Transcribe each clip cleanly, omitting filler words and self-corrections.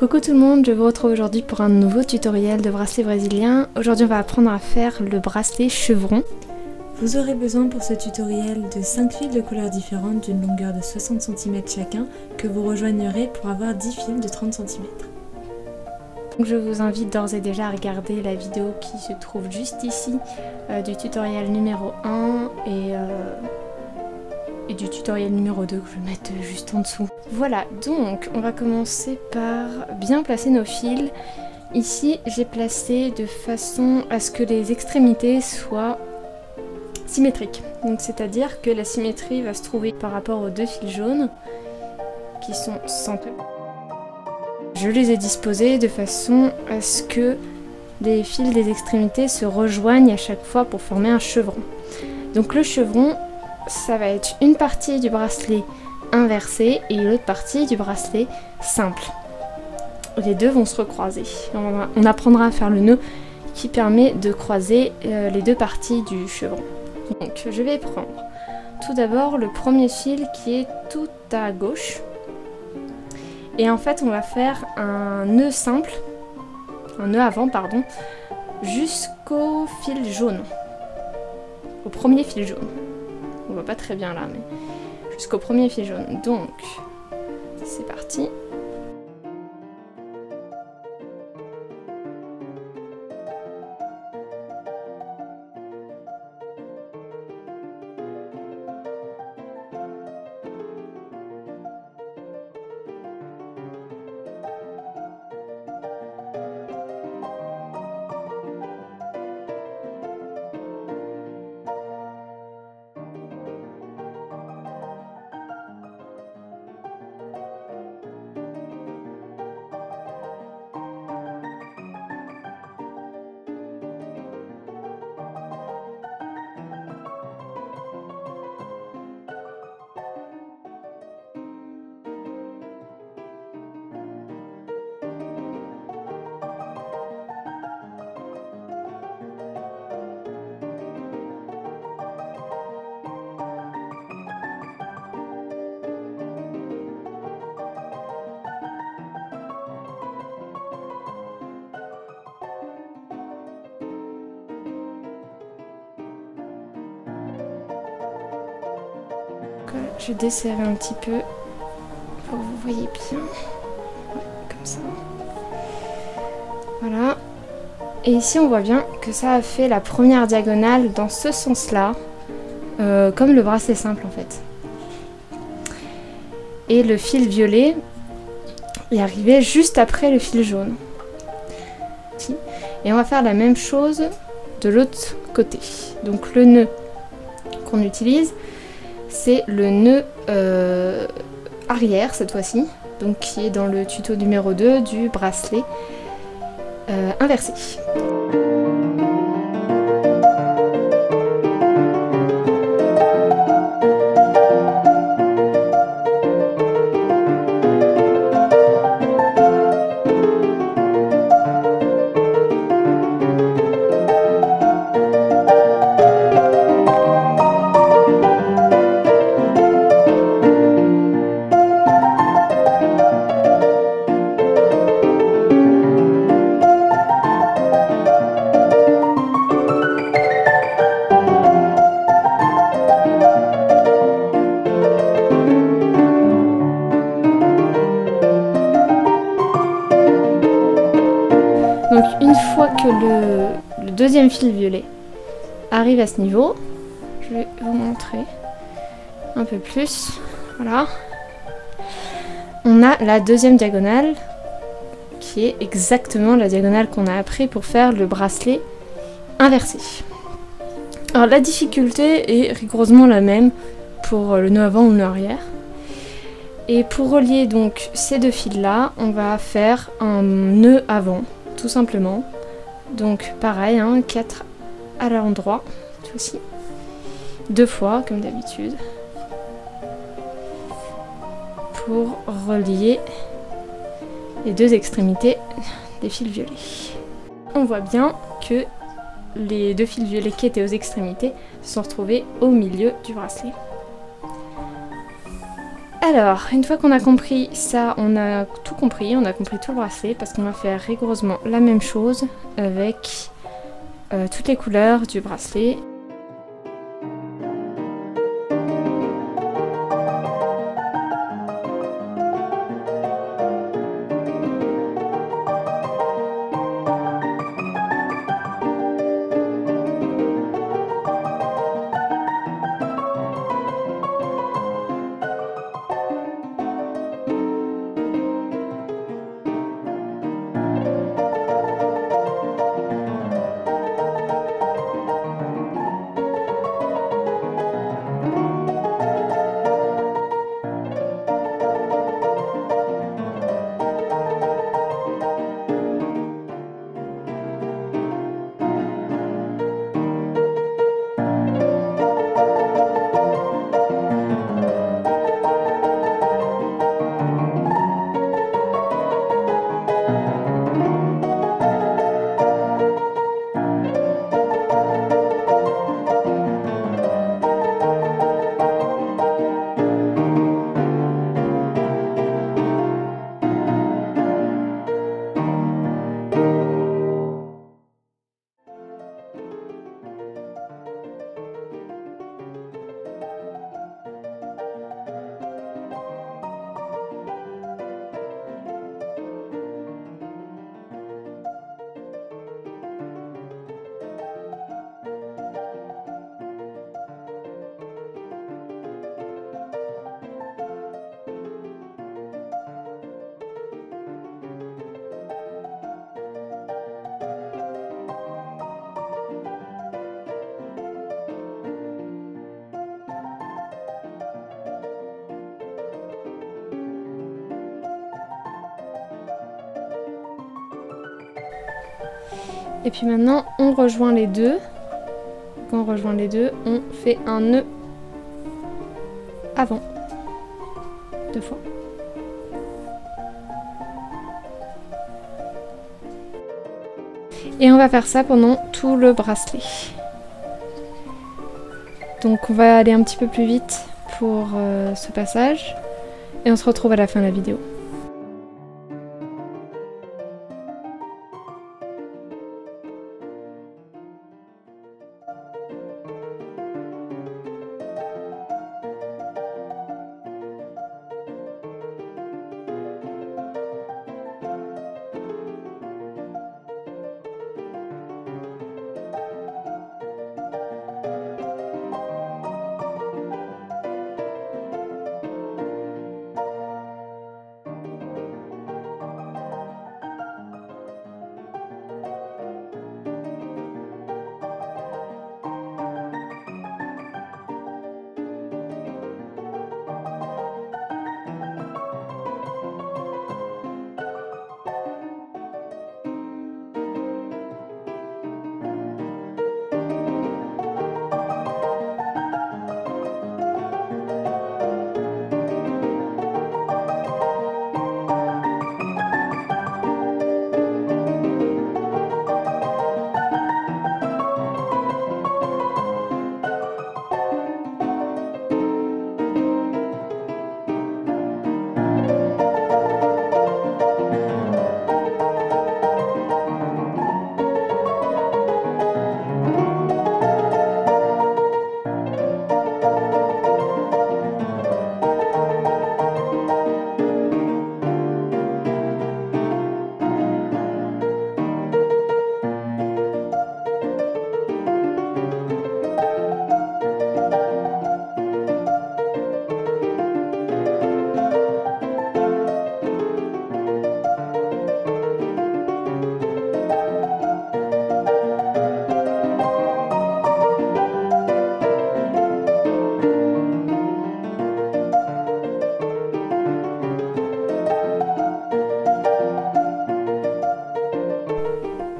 Coucou tout le monde, je vous retrouve aujourd'hui pour un nouveau tutoriel de bracelet brésilien. Aujourd'hui on va apprendre à faire le bracelet chevron. Vous aurez besoin pour ce tutoriel de 5 fils de couleurs différentes d'une longueur de 60 cm chacun que vous rejoignerez pour avoir 10 fils de 30 cm. Donc je vous invite d'ores et déjà à regarder la vidéo qui se trouve juste ici du tutoriel numéro 1 et du tutoriel numéro 2 que je vais mettre juste en dessous. Voilà, donc on va commencer par bien placer nos fils. Ici j'ai placé de façon à ce que les extrémités soient symétriques. Donc c'est-à-dire que la symétrie va se trouver par rapport aux deux fils jaunes qui sont centrés. Je les ai disposés de façon à ce que les fils des extrémités se rejoignent à chaque fois pour former un chevron. Donc le chevron, ça va être une partie du bracelet inversé et l'autre partie du bracelet simple. Les deux vont se recroiser. On apprendra à faire le nœud qui permet de croiser les deux parties du chevron. Donc je vais prendre tout d'abord le premier fil qui est tout à gauche. Et en fait on va faire un nœud simple, un nœud avant pardon, jusqu'au fil jaune. Au premier fil jaune. On voit pas très bien là, mais jusqu'au premier fil jaune. Donc, c'est parti. Je desserre un petit peu pour que vous voyez bien. Ouais, comme ça. Voilà. Et ici on voit bien que ça a fait la première diagonale dans ce sens-là, comme le bracelet simple en fait. Et le fil violet est arrivé juste après le fil jaune. Et on va faire la même chose de l'autre côté. Donc le nœud qu'on utilise, c'est le nœud arrière cette fois-ci, donc qui est dans le tuto numéro 2 du bracelet inversé. Donc une fois que le deuxième fil violet arrive à ce niveau, je vais vous montrer un peu plus. Voilà. On a la deuxième diagonale qui est exactement la diagonale qu'on a appris pour faire le bracelet inversé. Alors la difficulté est rigoureusement la même pour le nœud avant ou le nœud arrière. Et pour relier donc ces deux fils là, on va faire un nœud avant. Tout simplement. Donc pareil, hein, 4 à l'endroit, cette fois-ci. 2 fois, comme d'habitude. Pour relier les deux extrémités des fils violets. On voit bien que les deux fils violets qui étaient aux extrémités se sont retrouvés au milieu du bracelet. Alors, une fois qu'on a compris ça, on a tout compris tout le bracelet parce qu'on va faire rigoureusement la même chose avec toutes les couleurs du bracelet. Et puis maintenant, on rejoint les deux. Quand on rejoint les deux, on fait un nœud avant. 2 fois. Et on va faire ça pendant tout le bracelet. Donc on va aller un petit peu plus vite pour ce passage. Et on se retrouve à la fin de la vidéo.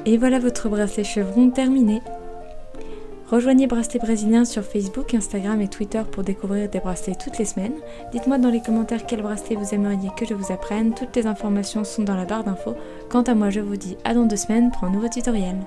Et voilà votre bracelet chevron terminé. Rejoignez Bracelet Brésilien sur Facebook, Instagram et Twitter pour découvrir des bracelets toutes les semaines. Dites-moi dans les commentaires quel bracelet vous aimeriez que je vous apprenne. Toutes les informations sont dans la barre d'infos. Quant à moi, je vous dis à dans 2 semaines pour un nouveau tutoriel.